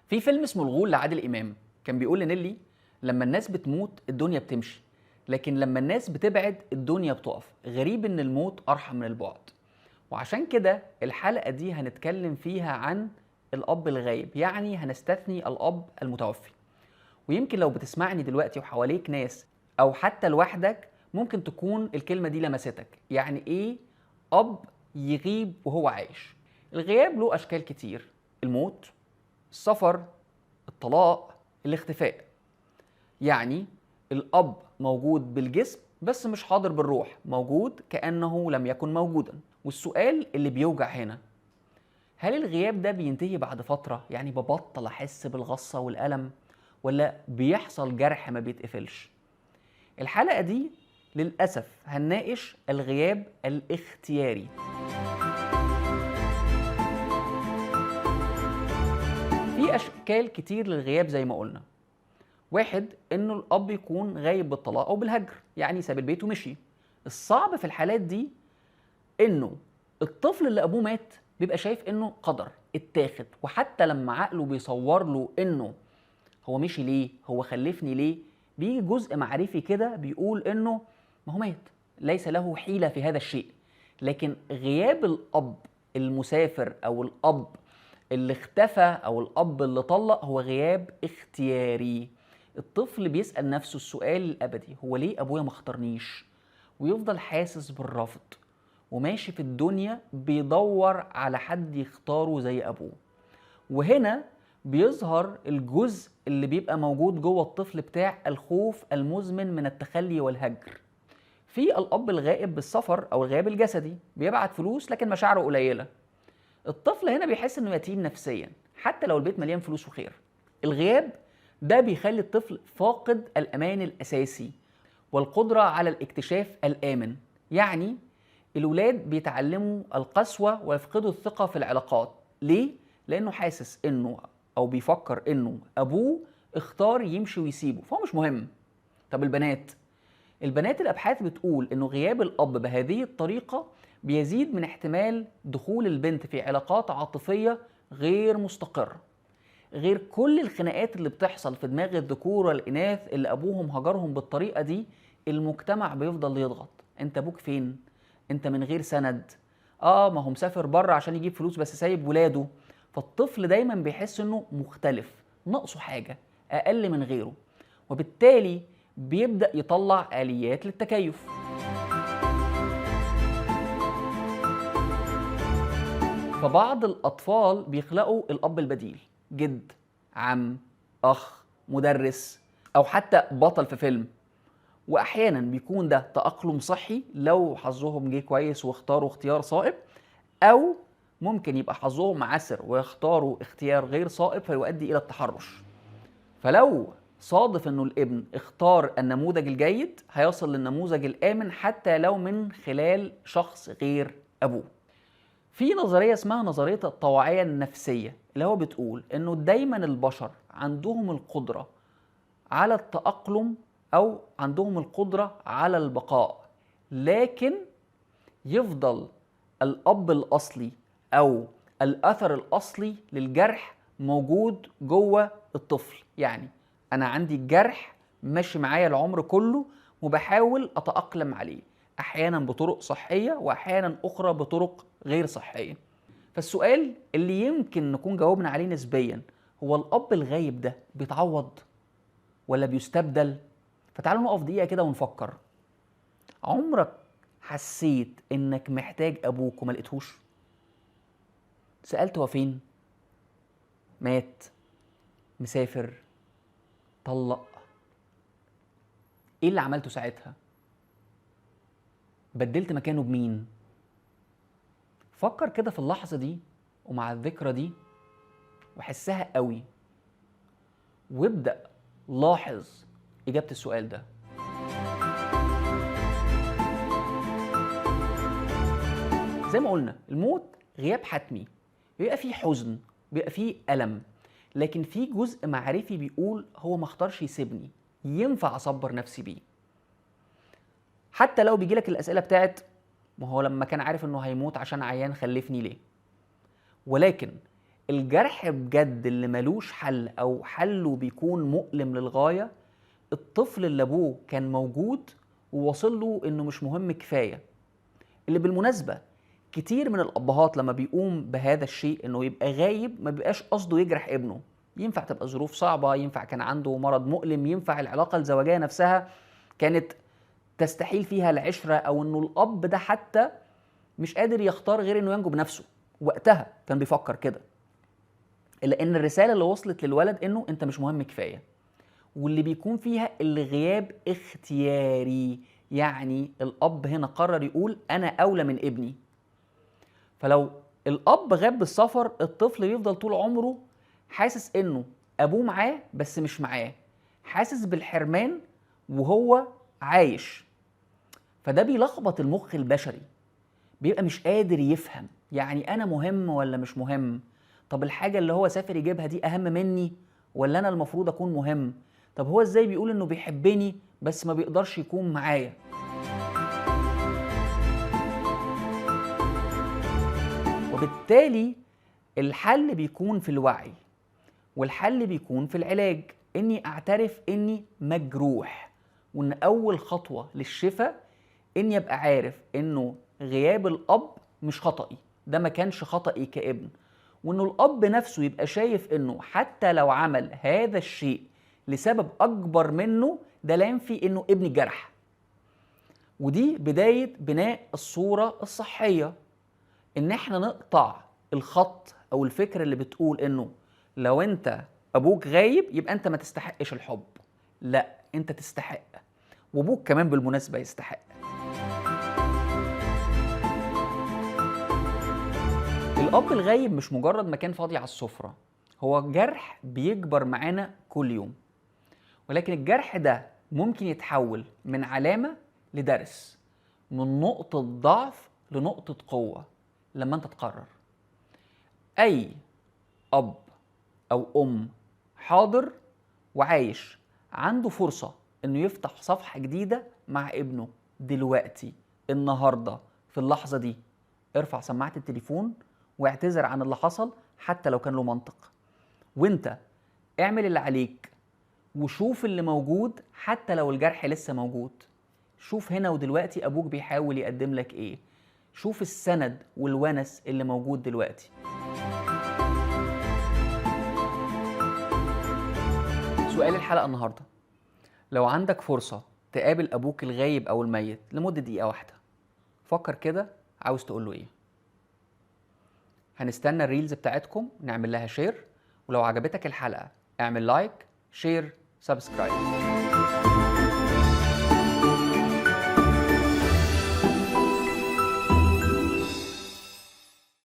في فيلم اسمه الغول لعادل إمام كان بيقول لنيلي: لما الناس بتموت الدنيا بتمشي، لكن لما الناس بتبعد الدنيا بتقف. غريب إن الموت أرحم من البعد. وعشان كده الحلقة دي هنتكلم فيها عن الأب الغايب، يعني هنستثني الأب المتوفي. ويمكن لو بتسمعني دلوقتي وحواليك ناس أو حتى لوحدك ممكن تكون الكلمة دي لمستك. يعني إيه أب يغيب وهو عايش؟ الغياب له أشكال كتير: الموت، السفر، الطلاق، الاختفاء. يعني الأب موجود بالجسم بس مش حاضر بالروح، موجود كأنه لم يكن موجودا. والسؤال اللي بيوجع هنا: هل الغياب ده بينتهي بعد فترة، يعني ببطل أحس بالغصة والألم، ولا بيحصل جرح ما بيتقفلش؟ الحلقة دي للأسف هنناقش الغياب الاختياري. في أشكال كتير للغياب زي ما قلنا. واحد، إنه الأب يكون غايب بالطلاق أو بالهجر، يعني ساب البيت ومشي. الصعب في الحالات دي إنه الطفل اللي أبوه مات بيبقى شايف إنه قدر اتاخد، وحتى لما عقله بيصور له إنه هو مشي ليه؟ هو خلفني ليه؟ بيجي جزء معرفي كده بيقول إنه ما هو مات، ليس له حيلة في هذا الشيء. لكن غياب الأب المسافر أو الأب اللي اختفى أو الأب اللي طلق هو غياب اختياري. الطفل بيسأل نفسه السؤال الأبدي: هو ليه أبويا ما اختارنيش؟ ويفضل حاسس بالرفض وماشي في الدنيا بيدور على حد يختاره زي أبوه. وهنا بيظهر الجزء اللي بيبقى موجود جوه الطفل بتاع الخوف المزمن من التخلي والهجر. في الأب الغائب بالسفر أو الغياب الجسدي، بيبعت فلوس لكن مشاعره قليلة. الطفل هنا بيحس إنه يتيم نفسيا حتى لو البيت مليان فلوس وخير. الغياب ده بيخلي الطفل فاقد الأمان الأساسي والقدرة على الاكتشاف الآمن. يعني الولاد بيتعلموا القسوة ويفقدوا الثقة في العلاقات. ليه؟ لأنه حاسس إنه أو بيفكر إنه أبوه اختار يمشي ويسيبه فهو مش مهم. طب البنات الأبحاث بتقول إنه غياب الأب بهذه الطريقة بيزيد من احتمال دخول البنت في علاقات عاطفية غير مستقرة. غير كل الخناقات اللي بتحصل في دماغ الذكور والإناث اللي أبوهم هجرهم بالطريقة دي، المجتمع بيفضل يضغط: أنت أبوك فين؟ أنت من غير سند. ما هو مسافر بره عشان يجيب فلوس بس سايب ولاده. فالطفل دايما بيحس إنه مختلف، ناقصه حاجة، أقل من غيره، وبالتالي بيبدأ يطلع آليات للتكيف. فبعض الأطفال بيخلقوا الأب البديل: جد، عم، أخ، مدرس، أو حتى بطل في فيلم. وأحيانا بيكون ده تأقلم صحي لو حظهم جه كويس واختاروا اختيار صائب، أو ممكن يبقى حظهم عسر ويختاروا اختيار غير صائب فيؤدي إلى التحرش. فلو صادف انه الابن اختار النموذج الجيد هيصل للنموذج الآمن حتى لو من خلال شخص غير أبوه. في نظرية اسمها نظرية الطواعية النفسية، اللي هو بتقول انه دايما البشر عندهم القدرة على التأقلم أو عندهم القدرة على البقاء، لكن يفضل الأب الأصلي أو الأثر الأصلي للجرح موجود جوه الطفل. يعني أنا عندي الجرح ماشي معايا العمر كله وبحاول أتأقلم عليه، أحيانا بطرق صحية وأحيانا أخرى بطرق غير صحية. فالسؤال اللي يمكن نكون جاوبنا عليه نسبيا هو: الأب الغايب ده بيتعوض ولا بيستبدل؟ فتعالوا نقف دقيقة كده ونفكر. عمرك حسيت انك محتاج ابوك وما لقيتهوش؟ سألت هو فين؟ مات، مسافر، طلق؟ ايه اللي عملته ساعتها؟ بدلت مكانه بمين؟ فكر كده في اللحظة دي ومع الذكرى دي وحسها قوي، وابدأ لاحظ إجابة السؤال ده. زي ما قلنا الموت غياب حتمي، بيبقى فيه حزن، بيبقى فيه ألم، لكن في جزء معرفي بيقول هو ما اختارش يسيبني، ينفع أصبر نفسي بيه. حتى لو بيجيلك الأسئلة بتاعت: ما هو لما كان عارف إنه هيموت عشان عيان خلفني ليه؟ ولكن الجرح بجد اللي ملوش حل او حله بيكون مؤلم للغاية، الطفل اللي ابوه كان موجود وواصل له انه مش مهم كفاية. اللي بالمناسبة كتير من الابهات لما بيقوم بهذا الشيء انه يبقى غايب ما بيبقاش قصده يجرح ابنه. ينفع تبقى ظروف صعبة، ينفع كان عنده مرض مؤلم، ينفع العلاقة الزوجية نفسها كانت تستحيل فيها العشرة، او انه الاب ده حتى مش قادر يختار غير انه ينجو بنفسه. وقتها كان بيفكر كده. الا ان الرسالة اللي وصلت للولد انه انت مش مهم كفاية، واللي بيكون فيها الغياب اختياري. يعني الاب هنا قرر يقول انا اولى من ابني. فلو الاب غاب بالسفر، الطفل بيفضل طول عمره حاسس انه ابوه معاه بس مش معاه، حاسس بالحرمان وهو عايش. فده بيلخبط المخ البشري، بيبقى مش قادر يفهم يعني انا مهم ولا مش مهم. طب الحاجة اللي هو سافر يجيبها دي اهم مني ولا انا المفروض اكون مهم؟ طب هو ازاي بيقول انه بيحبني بس ما بيقدرش يكون معايا؟ وبالتالي الحل بيكون في الوعي، والحل بيكون في العلاج. اني اعترف اني مجروح، وان اول خطوة للشفاء اني ابقى عارف انه غياب الاب مش خطأي، ده ما كانش خطأي كابن. وانه الاب نفسه يبقى شايف انه حتى لو عمل هذا الشيء لسبب اكبر منه، ده لا ينفي انه ابني جرح. ودي بداية بناء الصورة الصحية، ان احنا نقطع الخط او الفكرة اللي بتقول انه لو انت ابوك غايب يبقى انت ما تستحقش الحب. لا، انت تستحق، وابوك كمان بالمناسبة يستحق. الاب الغايب مش مجرد مكان فاضي على السفرة، هو جرح بيكبر معانا كل يوم. ولكن الجرح ده ممكن يتحول من علامة لدرس، من نقطة ضعف لنقطة قوة، لما انت تقرر. اي اب او ام حاضر وعايش عنده فرصة انه يفتح صفحة جديدة مع ابنه دلوقتي، النهاردة، في اللحظة دي. ارفع سماعة التليفون واعتذر عن اللي حصل حتى لو كان له منطق. وانت اعمل اللي عليك وشوف اللي موجود حتى لو الجرح لسه موجود. شوف هنا ودلوقتي ابوك بيحاول يقدم لك ايه. شوف السند والونس اللي موجود دلوقتي. سؤال الحلقة النهاردة: لو عندك فرصة تقابل ابوك الغايب او الميت لمدة دقيقة واحدة، فكر كده عاوز تقوله ايه؟ هنستنى الريلز بتاعتكم نعمل لها شير، ولو عجبتك الحلقة اعمل لايك، شير، سبسكرايب.